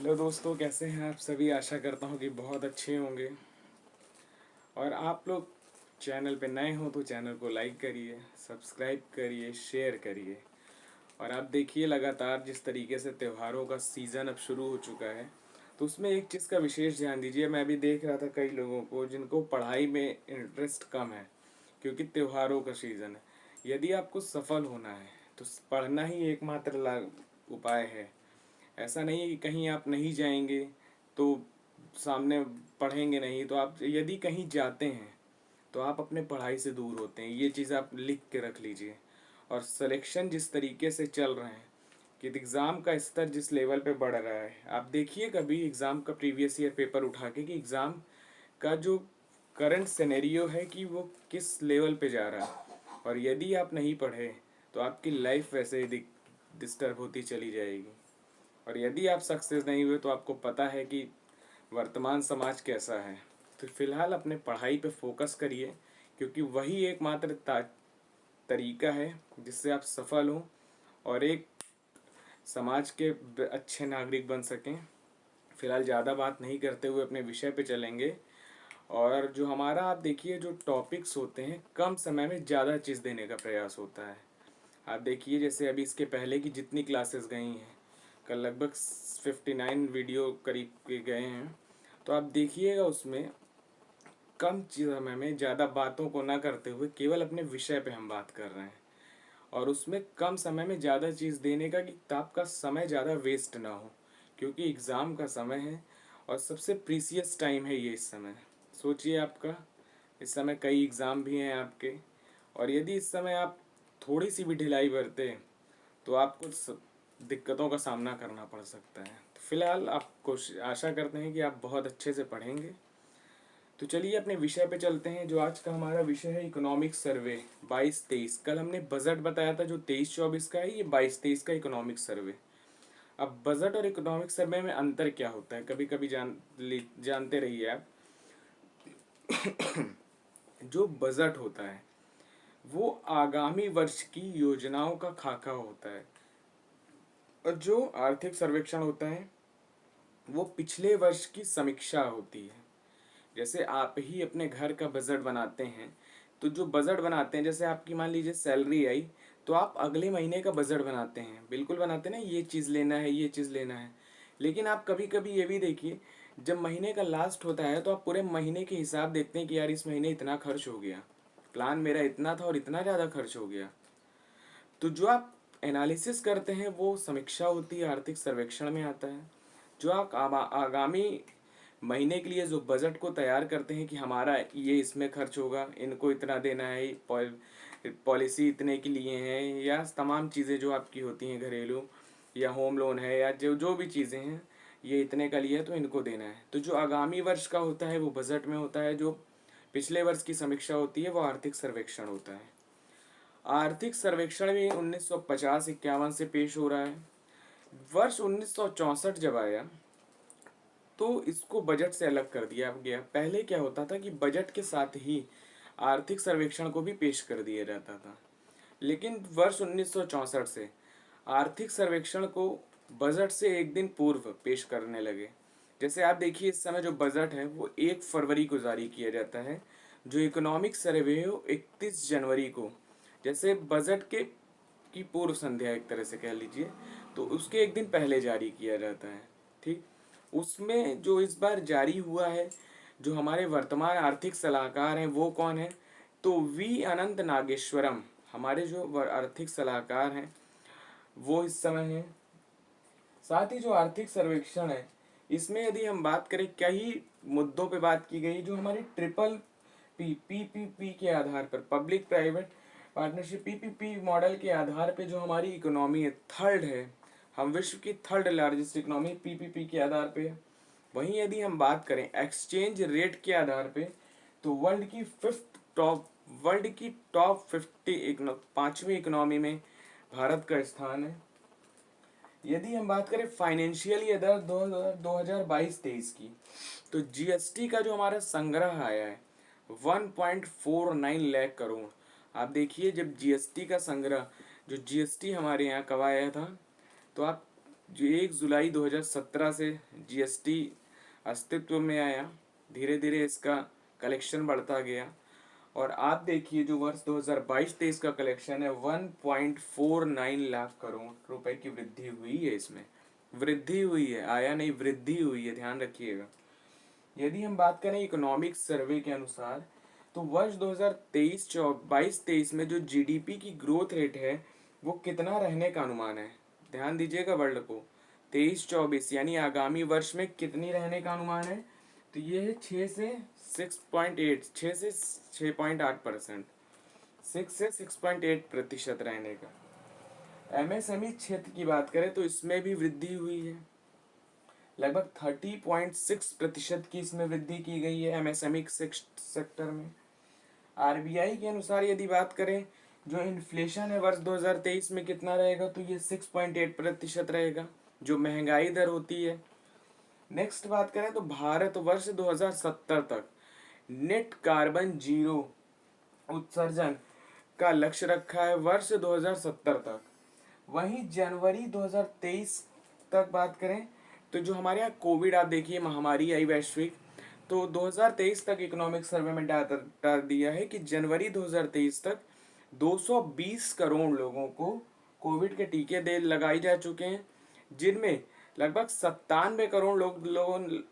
Hello दोस्तों, कैसे हैं आप सभी। आशा करता हूँ कि बहुत अच्छे होंगे। और आप लोग चैनल पे नए हो तो चैनल को लाइक करिए, सब्सक्राइब करिए, शेयर करिए। और आप देखिए लगातार जिस तरीके से त्योहारों का सीज़न अब शुरू हो चुका है, तो उसमें एक चीज़ का विशेष ध्यान दीजिए। मैं भी देख रहा था कई लोगों को जिनको पढ़ाई में इंटरेस्ट कम है, क्योंकि त्योहारों का सीज़न है। यदि आपको सफल होना है तो पढ़ना ही एकमात्र उपाय है। ऐसा नहीं है कि कहीं आप नहीं जाएंगे तो सामने पढ़ेंगे नहीं। तो आप यदि कहीं जाते हैं तो आप अपने पढ़ाई से दूर होते हैं, ये चीज़ आप लिख के रख लीजिए। और सिलेक्शन जिस तरीके से चल रहे हैं कि एग्ज़ाम का स्तर जिस लेवल पे बढ़ रहा है, आप देखिए कभी एग्ज़ाम का प्रीवियस ईयर पेपर उठा के कि एग्ज़ाम का जो करंट सिनेरियो है कि वो किस लेवल पे जा रहा है। और यदि आप नहीं पढ़े तो आपकी लाइफ वैसे ही डिस्टर्ब होती चली जाएगी। और यदि आप सक्सेस नहीं हुए तो आपको पता है कि वर्तमान समाज कैसा है। तो फिलहाल अपने पढ़ाई पे फोकस करिए, क्योंकि वही एकमात्र तरीका है जिससे आप सफल हों और एक समाज के अच्छे नागरिक बन सकें। फिलहाल ज़्यादा बात नहीं करते हुए अपने विषय पे चलेंगे। और जो हमारा आप देखिए जो टॉपिक्स होते हैं, कम समय में ज़्यादा चीज़ देने का प्रयास होता है। आप देखिए जैसे अभी इसके पहले की जितनी क्लासेस गई हैं, कल लगभग 59 वीडियो करीब के गए हैं। तो आप देखिएगा उसमें कम समय में ज़्यादा बातों को ना करते हुए केवल अपने विषय पे हम बात कर रहे हैं। और उसमें कम समय में ज़्यादा चीज़ देने का कि आपका समय ज़्यादा वेस्ट ना हो, क्योंकि एग्ज़ाम का समय है और सबसे प्रीसियस टाइम है ये। इस समय सोचिए आपका इस समय कई एग्ज़ाम भी हैं आपके। और यदि इस समय आप थोड़ी सी भी ढिलाई बरते तो आपको दिक्कतों का सामना करना पड़ सकता है। तो फिलहाल आप कोशिश आशा करते हैं कि आप बहुत अच्छे से पढ़ेंगे। तो चलिए अपने विषय पे चलते हैं। जो आज का हमारा विषय है इकोनॉमिक सर्वे 22-23। कल हमने बजट बताया था जो 23-24 का है, ये 22-23 का इकोनॉमिक सर्वे। अब बजट और इकोनॉमिक सर्वे में अंतर क्या होता है, कभी कभी जानते रहिए आप। जो बजट होता है वो आगामी वर्ष की योजनाओं का खाका होता है, और जो आर्थिक सर्वेक्षण होता है वो पिछले वर्ष की समीक्षा होती है। जैसे आप ही अपने घर का बजट बनाते हैं, तो जो बजट बनाते हैं, जैसे आपकी मान लीजिए सैलरी आई, तो आप अगले महीने का बजट बनाते हैं, बिल्कुल बनाते हैं ना, ये चीज़ लेना है, ये चीज़ लेना है। लेकिन आप कभी कभी ये भी देखिए, जब महीने का लास्ट होता है तो आप पूरे महीने के हिसाब देखते हैं कि यार इस महीने इतना खर्च हो गया, प्लान मेरा इतना था और इतना ज़्यादा खर्च हो गया। तो जो आप एनालिसिस करते हैं वो समीक्षा होती है, आर्थिक सर्वेक्षण में आता है। जो आप आगामी महीने के लिए जो बजट को तैयार करते हैं कि हमारा ये इसमें खर्च होगा, इनको इतना देना है, पॉलिसी इतने के लिए हैं, या तमाम चीज़ें जो आपकी होती हैं घरेलू या होम लोन है या जो जो भी चीज़ें हैं, ये इतने का लिए तो इनको देना है। तो जो आगामी वर्ष का होता है वो बजट में होता है, जो पिछले वर्ष की समीक्षा होती है वो आर्थिक सर्वेक्षण होता है। आर्थिक सर्वेक्षण भी 1950-51 से पेश हो रहा है। वर्ष 1964 जब आया तो इसको बजट से अलग कर दिया गया। पहले क्या होता था कि बजट के साथ ही आर्थिक सर्वेक्षण को भी पेश कर दिया जाता था, लेकिन वर्ष 1964 से आर्थिक सर्वेक्षण को बजट से एक दिन पूर्व पेश करने लगे। जैसे आप देखिए इस समय जो बजट है वो 1 फरवरी को जारी किया जाता है, जो इकोनॉमिक सर्वे है वो 31 जनवरी को। जैसे बजट के की पूर्व संध्या एक तरह से कह लीजिए, तो उसके एक दिन पहले जारी किया जाता है। ठीक, उसमें जो इस बार जारी हुआ है, जो हमारे वर्तमान आर्थिक सलाहकार हैं वो कौन है, तो वी अनंत नागेश्वरम हमारे जो आर्थिक सलाहकार हैं वो इस समय हैं। साथ ही जो आर्थिक सर्वेक्षण है इसमें यदि हम बात करें कई मुद्दों पे बात की गई, जो हमारी ट्रिपल पीपीपी के आधार पर, public private partnership PPP model के आधार पे जो हमारी इकोनॉमी है, थर्ड है, हम विश्व की थर्ड लार्जेस्ट इकोनॉमी पीपीपी के आधार पे है। वहीं यदि हम बात करें एक्सचेंज रेट के आधार पे, तो वर्ल्ड की टॉप 50 5वीं इकोनॉमी में भारत का स्थान है। यदि हम बात करें फाइनेंशियल ईयर 2022-23 की, तो जीएसटी का जो हमारा संग्रह आया है 1.49 लाख करोड़। आप देखिए जब जीएसटी का संग्रह, जो जीएसटी हमारे यहाँ कब आया था, तो आप जो 1 जुलाई 2017 से जीएसटी अस्तित्व में आया, धीरे धीरे इसका कलेक्शन बढ़ता गया और आप देखिए जो वर्ष 2022-23 का कलेक्शन है 1.49 लाख करोड़ रुपए की वृद्धि हुई है। इसमें वृद्धि हुई है, आया नहीं, वृद्धि हुई है, ध्यान रखिएगा। यदि हम बात करें इकोनॉमिक सर्वे के अनुसार तो वर्ष 2022-23 में जो जीडीपी की ग्रोथ रेट है वो कितना रहने का अनुमान है, ध्यान दीजिएगा वर्ल्ड को। 23-24 यानी आगामी वर्ष में कितनी रहने का अनुमान है, तो ये है 6 से 6.8, 6 से 6.8%, 6 से 6.8% रहने का। एमएसएमई क्षेत्र की बात करें तो इसमें भी वृद्धि हुई है, लगभग 30.6% की इसमें वृद्धि की गई है एमएसएमई सेक्टर में। आरबीआई के अनुसार यदि बात करें जो इन्फ्लेशन है वर्ष 2023 में कितना रहेगा, तो ये 6.8% रहेगा, जो महंगाई दर होती है। नेक्स्ट बात करें तो भारत वर्ष 2070 तक नेट कार्बन जीरो उत्सर्जन का लक्ष्य रखा है वर्ष 2070 तक। वहीं जनवरी 2023 तक बात करें तो जो हमारे यहाँ कोविड, आप देखिए महामारी आई वैश्विक, तो 2023 तक इकोनॉमिक सर्वे में डाटा दिया है कि जनवरी 2023 तक 220 करोड़ लोगों को कोविड के टीके दे लगाई जा चुके हैं, जिनमें लगभग 97 करोड़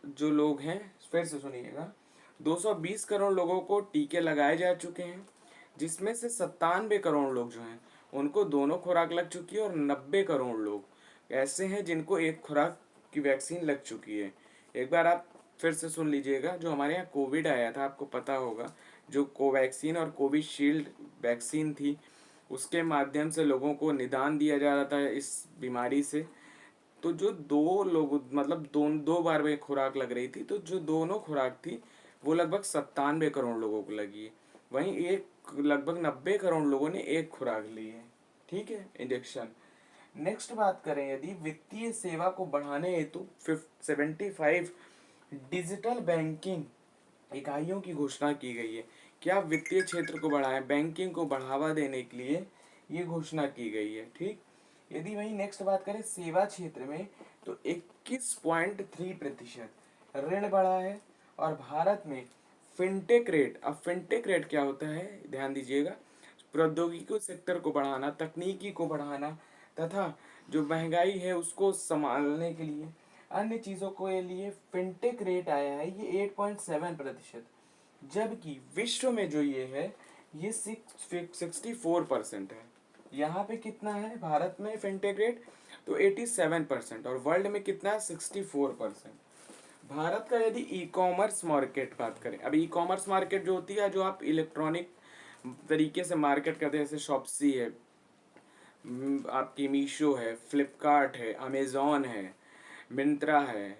जो लोग हैं, फिर से सुनिएगा, 220 करोड़ लोगों को टीके लगाए जा चुके हैं, जिसमें से 97 करोड़ लोग जो हैं उनको दोनों खुराक लग चुकी है और 90 करोड़ लोग ऐसे हैं जिनको एक खुराक की वैक्सीन लग चुकी है। एक बार आप फिर से सुन लीजिएगा, जो हमारे यहाँ कोविड आया था आपको पता होगा, जो कोवैक्सीन और कोविशील्ड वैक्सीन थी उसके माध्यम से लोगों को निदान दिया जा रहा था इस बीमारी से। तो जो दो लोग मतलब दो बार में खुराक लग रही थी, तो जो दोनों खुराक थी वो लगभग 97 करोड़ लोगों को लगी है। वहीं एक लगभग 90 करोड़ लोगों ने एक खुराक ली है, ठीक है, इंजेक्शन। नेक्स्ट बात करें यदि वित्तीय सेवा को बढ़ाने हेतु 75 डिजिटल बैंकिंग इकाइयों की घोषणा की गई है। क्या वित्तीय क्षेत्र को बढ़ाएं, बैंकिंग को बढ़ावा देने के लिए ये घोषणा की गई है, ठीक। यदि वही नेक्स्ट बात करें सेवा क्षेत्र में तो 21.3% ऋण बढ़ा है और भारत में फिनटेक रेट, अब फिनटेक रेट क्या होता है ध्यान दीजिएगा, प्रौद्योगिकी सेक्टर को बढ़ाना, तकनीकी को बढ़ाना तथा जो महंगाई है उसको संभालने के लिए अन्य चीज़ों के लिए फिनटेक रेट आया है ये 8.7%, जबकि विश्व में जो ये है ये 64% है। यहाँ पे कितना है भारत में फिनटेक रेट, तो 87%, और वर्ल्ड में कितना है 64%। भारत का यदि ई कॉमर्स मार्केट बात करें, अब ई कॉमर्स मार्केट जो होती है जो आप इलेक्ट्रॉनिक तरीके से मार्केट करते हैं, जैसे शॉप्सी है, आपकी मीशो है, फ्लिपकार्ट है, अमेज़ॉन है, मिंत्रा है,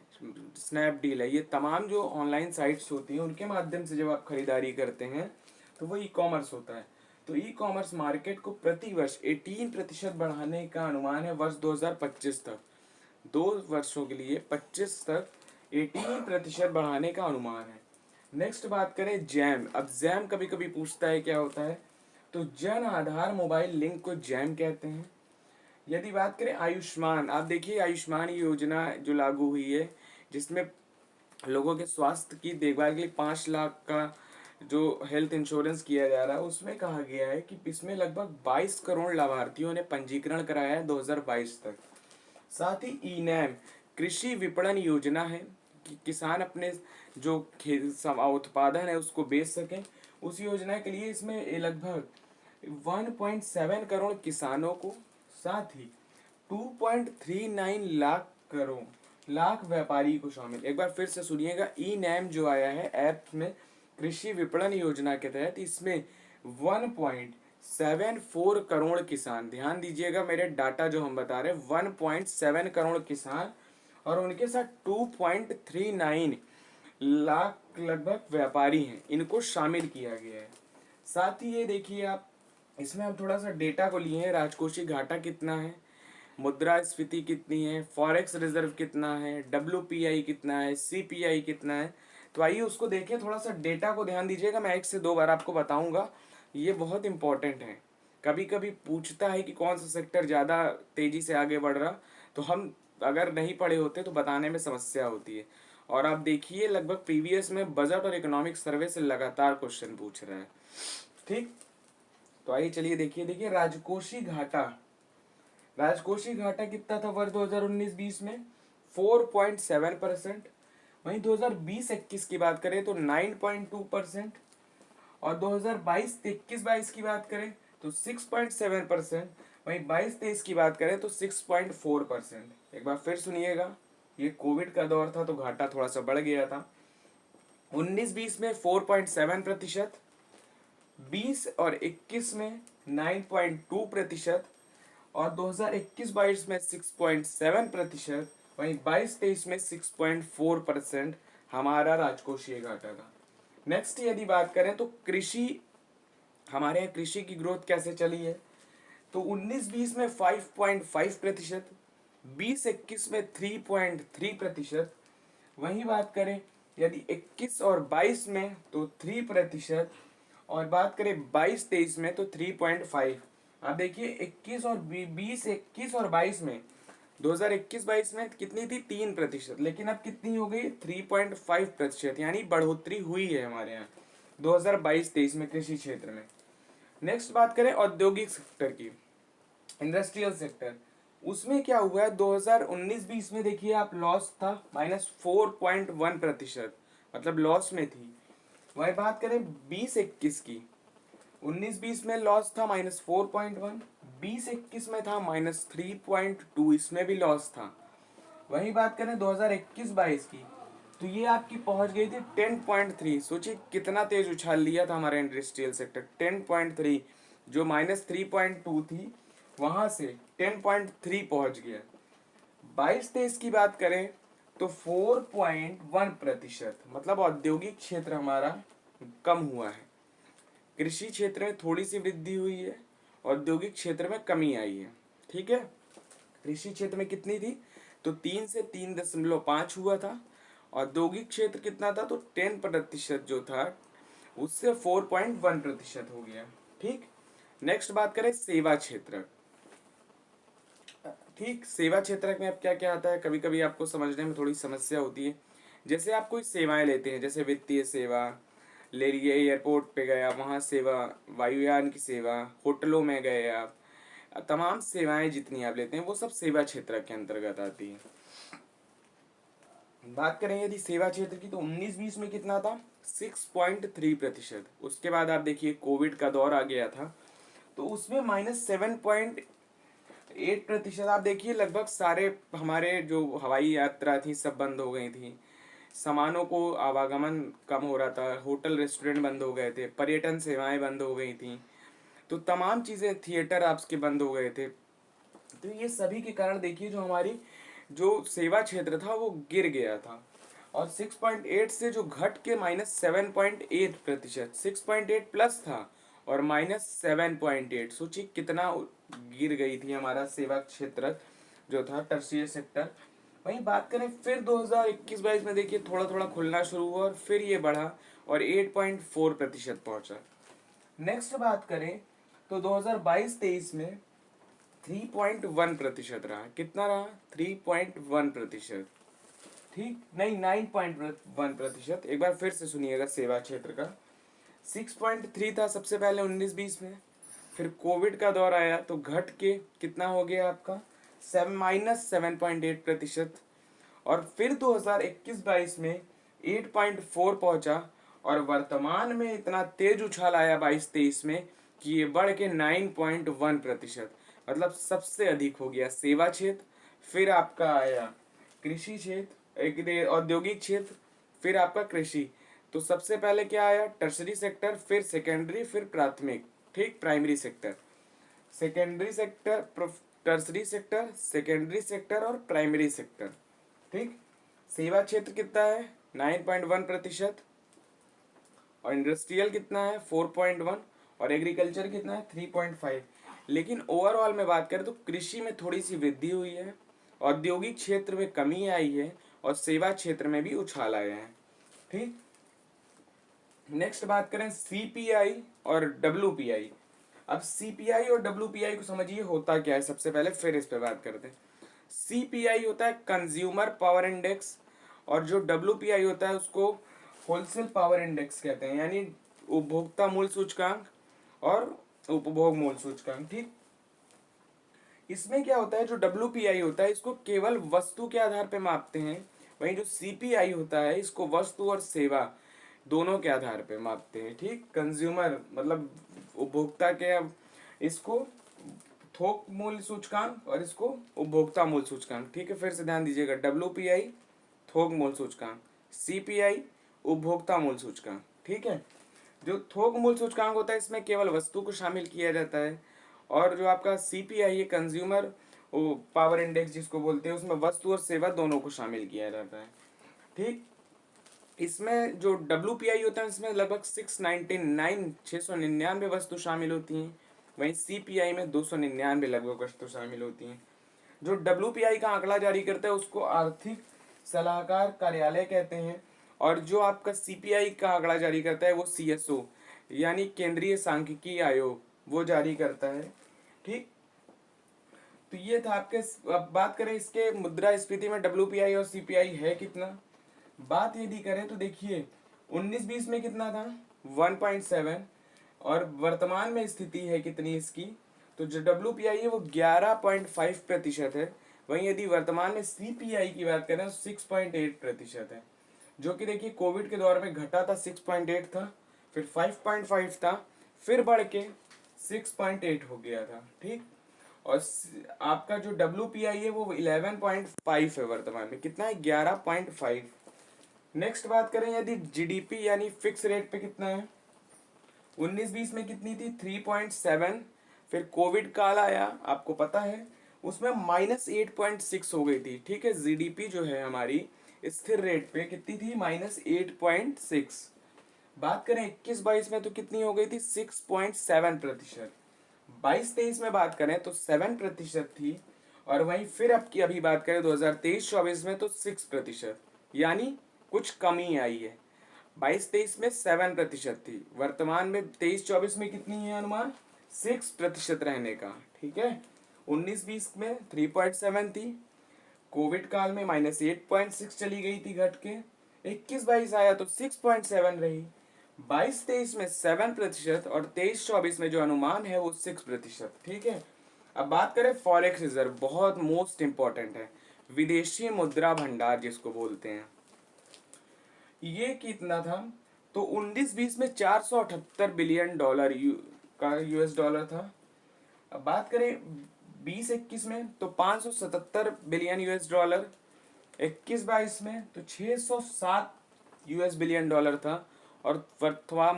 स्नैपडील है, ये तमाम जो ऑनलाइन साइट्स होती हैं उनके माध्यम से जब आप खरीदारी करते हैं तो वो ई कॉमर्स होता है। तो ई कॉमर्स मार्केट को प्रतिवर्ष 18% बढ़ाने का अनुमान है वर्ष 2025 तक। 2 वर्षों के लिए 25 तक 18% बढ़ाने का अनुमान है। नेक्स्ट बात करें जैम। अब जैम कभी कभी पूछता है क्या होता है, तो जन आधार मोबाइल लिंक को जैम कहते हैं। यदि बात करें आयुष्मान, आप देखिए आयुष्मान योजना जो लागू हुई है जिसमें लोगों के स्वास्थ्य की देखभाल के लिए 5 लाख का जो हेल्थ इंश्योरेंस किया जा रहा है, उसमें कहा गया है कि इसमें लगभग 22 करोड़ लाभार्थियों ने पंजीकरण कराया है 2022 तक। साथ ही ई नैम कृषि विपणन योजना है कि किसान अपने जो उत्पादन है उसको बेच सकें, उस योजना के लिए इसमें लगभग 1.7 करोड़ किसानों को, साथ ही 2.39 लाख व्यापारी को शामिल। एक बार फिर से सुनिएगा, ई नैम जो आया है ऐप में कृषि विपणन योजना के तहत, इसमें 1.74 करोड़ किसान, ध्यान दीजिएगा मेरे डाटा जो हम बता रहे हैं, 1.7 करोड़ किसान और उनके साथ 2.39 लाख लगभग व्यापारी हैं, इनको शामिल किया गया है। साथ ही ये देखिए आप, इसमें हम थोड़ा सा डेटा को लिए हैं, राजकोषीय घाटा कितना है, मुद्रास्फीति कितनी है, फॉरेक्स रिजर्व कितना है, WPI कितना है, CPI कितना है। तो आइए उसको देखें, थोड़ा सा डेटा को ध्यान दीजिएगा, मैं 1 से 2 बार आपको बताऊंगा, ये बहुत इंपॉर्टेंट है। कभी कभी पूछता है कि कौन सा सेक्टर ज़्यादा तेज़ी से आगे बढ़ रहा, तो हम अगर नहीं पढ़े होते तो बताने में समस्या होती है। और आप देखिए लगभग प्रीवियस में बजट और इकोनॉमिक सर्वे से लगातार क्वेश्चन पूछ रहा है। ठीक, तो आइए चलिए देखिए राजकोषीय घाटा। राजकोषीय घाटा कितना था वर्ष 2019-20 में? 4.7%। वहीं 2020-21 की बात करें तो 9.2%। और 2022-21 की बात करें तो 6.7%। वहीं 22-23 की बात करें तो 6.4%। एक बार फिर सुनिएगा, ये कोविड का दौर था तो घाटा थोड़ा सा बढ़ गया था। 19-20 में 4.7%, 20 और 21 में 9.2%, और 2021-22 में 6.7%। वहीं 22-23 में 6.4% हमारा राजकोषीय घाटा था। नेक्स्ट यदि बात करें तो कृषि, हमारे यहाँ कृषि की ग्रोथ कैसे चली है? तो 19-20 में 5.5%, 20-21 में 3.3%। वहीं बात करें यदि 21 और 22 में तो 3%, और बात करें 22-23 में तो 3.5। आप देखिए 21 और 20, 21 और 22 में 2021-22 में कितनी थी? 3%, लेकिन अब कितनी हो गई? 3.5%, यानी बढ़ोतरी हुई है हमारे यहाँ 2022-23 में कृषि क्षेत्र में। नेक्स्ट बात करें औद्योगिक सेक्टर की, इंडस्ट्रियल सेक्टर, उसमें क्या हुआ है? 2019-20 में देखिए आप लॉस था -4.1%, मतलब लॉस में थी। वही बात करें 20-21 की, 19-20 में लॉस था -4.1, 20-21 में था -3.2, इसमें भी लॉस था। वही बात करें 2021-22 की, तो ये आपकी पहुंच गई थी 10.3। सोचिए कितना तेज उछाल लिया था हमारा इंडस्ट्रियल सेक्टर, 10.3, जो -3.2 थी वहां से 10.3 पहुंच गया। 22-23 की बात करें तो 4.1%, मतलब औद्योगिक क्षेत्र हमारा कम हुआ है। कृषि क्षेत्र में थोड़ी सी वृद्धि हुई है, औद्योगिक क्षेत्र में कमी आई है। ठीक है, कृषि क्षेत्र में कितनी थी? तो 3 से 3.5 हुआ था। औद्योगिक क्षेत्र कितना था? तो 10% जो था उससे 4.1% हो गया। ठीक, नेक्स्ट बात करें सेवा क्षेत्र। ठीक, सेवा क्षेत्र में अब क्या क्या आता है, कभी कभी आपको समझने में थोड़ी समस्या होती है। जैसे आप कोई सेवाएं लेते हैं, जैसे वित्तीय सेवा ले लिए, एयरपोर्ट पे गए आप वहाँ सेवा, वायुयान की सेवा, होटलों में गए आप, तमाम सेवाएं जितनी आप लेते हैं वो सब सेवा क्षेत्र के अंतर्गत आती है। बात करें यदि सेवा क्षेत्र की तो 19-20 में कितना था? 6.3%। उसके बाद आप देखिए कोविड का दौर आ गया था तो उसमें -7.8%। आप देखिए लगभग सारे हमारे जो हवाई यात्रा थी सब बंद हो गई थी, सामानों को आवागमन कम हो रहा था, होटल रेस्टोरेंट बंद हो गए थे, पर्यटन सेवाएं बंद हो गई थी, तो तमाम चीज़ें, थिएटर आपके बंद हो गए थे। तो ये सभी के कारण देखिए जो हमारी जो सेवा क्षेत्र था वो गिर गया था। और 6.8 से जो घट के -7.8%, 6.8 प्लस था और -7.8, सोचिए कितना गिर गई थी हमारा सेवा क्षेत्र जो था टर्शियरी सेक्टर। वहीं बात करें फिर 2021-22 में देखिए थोड़ा थोड़ा खुलना शुरू हुआ और फिर ये बढ़ा और 8.4% पहुंचा। नेक्स्ट बात करें तो 2022-23 में 3.1% रहा। कितना रहा? 3.1%। ठीक, नहीं 9.1%। एक बार फिर से सुनिएगा सेवा क्षेत्र का, 6.3 था सबसे पहले 19-20 में, फिर कोविड का दौर आया तो घट के कितना हो गया आपका? -7.8%। और फिर 2021-22 में 8.4 पहुंचा, और वर्तमान में इतना तेज उछाल आया 22-23 में कि ये बढ़ के 9.1%, मतलब सबसे अधिक हो गया सेवा क्षेत्र, फिर आपका आया कृषि क्षेत्र, एक औद्योगिक क्षेत्र, फिर आपका कृषि। तो सबसे पहले क्या आया? टर्सरी सेक्टर, फिर सेकेंडरी, फिर प्राथमिक। ठीक, primary sector, secondary sector, tertiary sector, secondary sector और प्राइमरी सेक्टर। ठीक, सेवा क्षेत्र कितना है? 9.1%, और इंडस्ट्रियल कितना है? 4.1, और एग्रीकल्चर कितना है? 3.5। लेकिन ओवरऑल में बात करें तो कृषि में थोड़ी सी वृद्धि हुई है, औद्योगिक क्षेत्र में कमी आई है, और सेवा क्षेत्र में भी उछाल आए हैं। ठीक, नेक्स्ट बात करें सीपीआई और डब्ल्यूपीआई। अब सीपीआई और डब्ल्यूपीआई को समझिए होता क्या है सबसे पहले, फिर इस पे बात करते हैं। CPI होता है कंज्यूमर पावर इंडेक्स, और जो WPI होता है उसको होलसेल पावर इंडेक्स कहते हैं, यानी उपभोक्ता मूल्य सूचकांक और उपभोग मूल्य सूचकांक। ठीक, इसमें क्या होता है, जो WPI होता है इसको केवल वस्तु के आधार पे मापते हैं, वहीं जो CPI होता है इसको वस्तु और सेवा दोनों के आधार पे मापते हैं। ठीक, कंज्यूमर मतलब उपभोक्ता के, इसको थोक मूल्य सूचकांक और इसको उपभोक्ता मूल्य सूचकांक। ठीक है, फिर से ध्यान दीजिएगा, WPI थोक मूल्य सूचकांक, CPI उपभोक्ता मूल्य सूचकांक। ठीक है, जो थोक मूल्य सूचकांक होता है इसमें केवल वस्तु को शामिल किया जाता है, और जो आपका CPI है कंज्यूमर पावर इंडेक्स जिसको बोलते हैं, उसमें वस्तु और सेवा दोनों को शामिल किया जाता है। ठीक, इसमें जो WPI होता है इसमें लगभग 699 वस्तु शामिल होती हैं, वहीं CPI में 299 लगभग वस्तु शामिल होती हैं। जो WPI का आंकड़ा जारी करता है उसको आर्थिक सलाहकार कार्यालय कहते हैं, और जो आपका CPI का आंकड़ा जारी करता है वो CSO यानी केंद्रीय सांख्यिकी आयोग वो जारी करता है। ठीक, तो ये था आपके। अब बात करें इसके मुद्रास्फीति में WPI और CPI है कितना। बात यदि करें तो देखिए 19-20 में कितना था 1.7, और वर्तमान में स्थिति है कितनी इसकी, तो जो WPI है वो 11.5% है, वहीं यदि वर्तमान में CPI की बात करें तो 6.8% है, जो कि देखिए कोविड के दौर में घटा था, 6.8 था, फिर 5.5 था, फिर बढ़ के 6.8 हो गया था। ठीक, और आपका जो WPI है वो 11.5 है, वर्तमान में कितना है 11.5। नेक्स्ट बात करें यदि GDP यानी फिक्स रेट पे कितना है, 19-20 में कितनी थी 3.7, फिर कोविड काल आया आपको पता है, उसमें -8.6 हो गई थी। ठीक है, GDP जो है हमारी स्थिर रेट पे कितनी थी -8.6। बात करें 21-22 में तो कितनी हो गई थी 6.7%। 22-23 में बात करें तो 7% थी, और वहीं फिर अब की अभी बात करें 2023-24 में तो 6%, यानी कुछ कमी आई है। 22-23 में 7% थी, वर्तमान में 23-24 में कितनी है अनुमान 6% रहने का। ठीक है, 19-20 में 3.7 थी, कोविड काल में -8.6 चली गई थी घट के, 21-22 आया तो 6.7 रही, 22-23 में 7%, और 23-24 में जो अनुमान है वो 6%। ठीक है, अब बात करें फॉरेक्स रिजर्व, बहुत मोस्ट इंपॉर्टेंट है, विदेशी मुद्रा भंडार जिसको बोलते हैं, ये कितना था, तो 19-20 में 478 बिलियन डॉलर का US डॉलर था। अब बात करें 20-21 में तो 577 बिलियन US डॉलर, 21-22 में तो 607 US बिलियन डॉलर था, और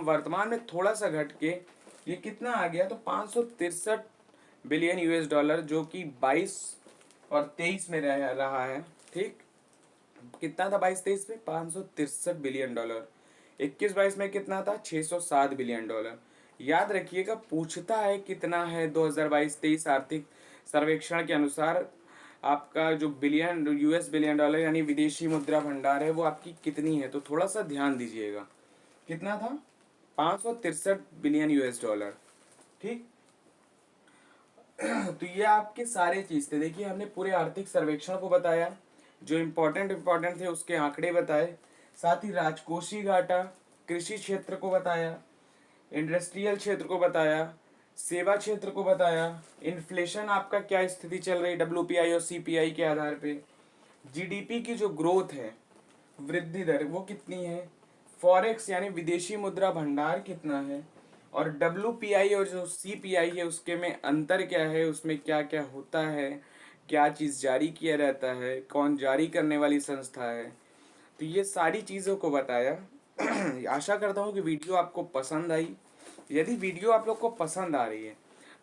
वर्तमान में थोड़ा सा घट के ये कितना आ गया तो 563 बिलियन US डॉलर, जो कि 22 और 23 में रहा है। ठीक, कितना था 22-23 में 563 बिलियन डॉलर, 21-22 में कितना था 607 बिलियन डॉलर। याद रखिएगा पूछता है कितना है 2022-23 आर्थिक सर्वेक्षण के अनुसार आपका जो US बिलियन डॉलर यानी विदेशी मुद्रा भंडार है वो आपकी कितनी है, तो थोड़ा सा ध्यान दीजिएगा कितना था 563 बिलियन US डॉलर। ठीक, तो ये आपके सारे चीज थे। देखिए हमने पूरे आर्थिक सर्वेक्षण को बताया, जो इम्पोर्टेंट थे उसके आंकड़े बताए, साथ ही राजकोषीय घाटा, कृषि क्षेत्र को बताया, इंडस्ट्रियल क्षेत्र को बताया, सेवा क्षेत्र को बताया, इन्फ्लेशन आपका क्या स्थिति चल रही WPI और CPI के आधार पे, GDP की जो ग्रोथ है वृद्धि दर वो कितनी है, फॉरेक्स यानी विदेशी मुद्रा भंडार कितना है, और WPI और जो CPI है उसके में अंतर क्या है, उसमें क्या क्या होता है, क्या चीज़ जारी किया रहता है, कौन जारी करने वाली संस्था है, तो ये सारी चीज़ों को बताया। आशा करता हूँ कि वीडियो आपको पसंद आई। यदि वीडियो आप लोग को पसंद आ रही है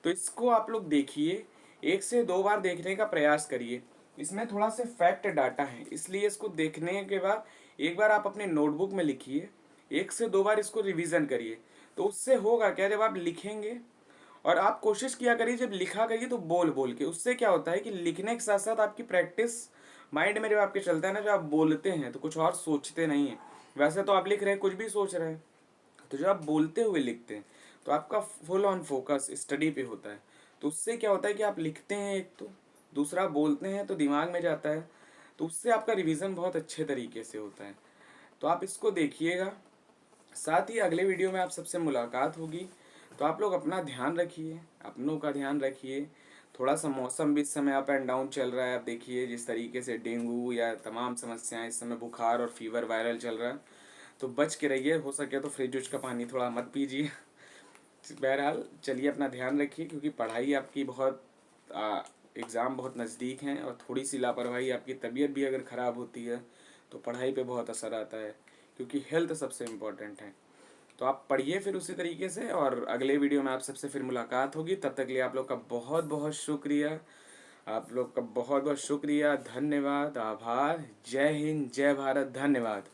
तो इसको आप लोग देखिए, 1 से 2 बार देखने का प्रयास करिए। इसमें थोड़ा से फैक्ट डाटा है, इसलिए इसको देखने के बाद एक बार आप अपने नोटबुक में लिखिए, 1 से 2 बार इसको रिवीजन करिए। तो उससे होगा क्या, जब आप लिखेंगे और आप कोशिश किया करिए जब लिखा करिए तो बोल बोल के, उससे क्या होता है कि लिखने के साथ साथ आपकी प्रैक्टिस माइंड में जब आपके चलता है ना, जब आप बोलते हैं तो कुछ और सोचते नहीं हैं। वैसे तो आप लिख रहे हैं कुछ भी सोच रहे हैं, तो जब आप बोलते हुए लिखते हैं तो आपका फुल ऑन फोकस स्टडी पे होता है। तो उससे क्या होता है कि आप लिखते हैं एक तो दूसरा बोलते हैं तो दिमाग में जाता है, तो उससे आपका रिवीजन बहुत अच्छे तरीके से होता है। तो आप इसको देखिएगा। साथ ही अगले वीडियो में आप सबसे मुलाकात होगी। तो आप लोग अपना ध्यान रखिए, अपनों का ध्यान रखिए। थोड़ा सा मौसम भी इस समय अप एंड डाउन चल रहा है। आप देखिए जिस तरीके से डेंगू या तमाम समस्याएं इस समय, बुखार और फीवर वायरल चल रहा है, तो बच के रहिए। हो सके तो फ्रिज उज का पानी थोड़ा मत पीजिए। बहरहाल चलिए अपना ध्यान रखिए, क्योंकि पढ़ाई आपकी बहुत एग्ज़ाम बहुत नज़दीक हैं, और थोड़ी सी लापरवाही, आपकी तबीयत भी अगर ख़राब होती है तो पढ़ाई पे बहुत असर आता है, क्योंकि हेल्थ सबसे इम्पोर्टेंट है। तो आप पढ़िए फिर उसी तरीके से, और अगले वीडियो में आप सबसे फिर मुलाकात होगी। तब तक के लिए आप लोग का बहुत बहुत शुक्रिया। आप लोग का बहुत बहुत शुक्रिया, धन्यवाद, आभार। जय हिंद, जय भारत, धन्यवाद।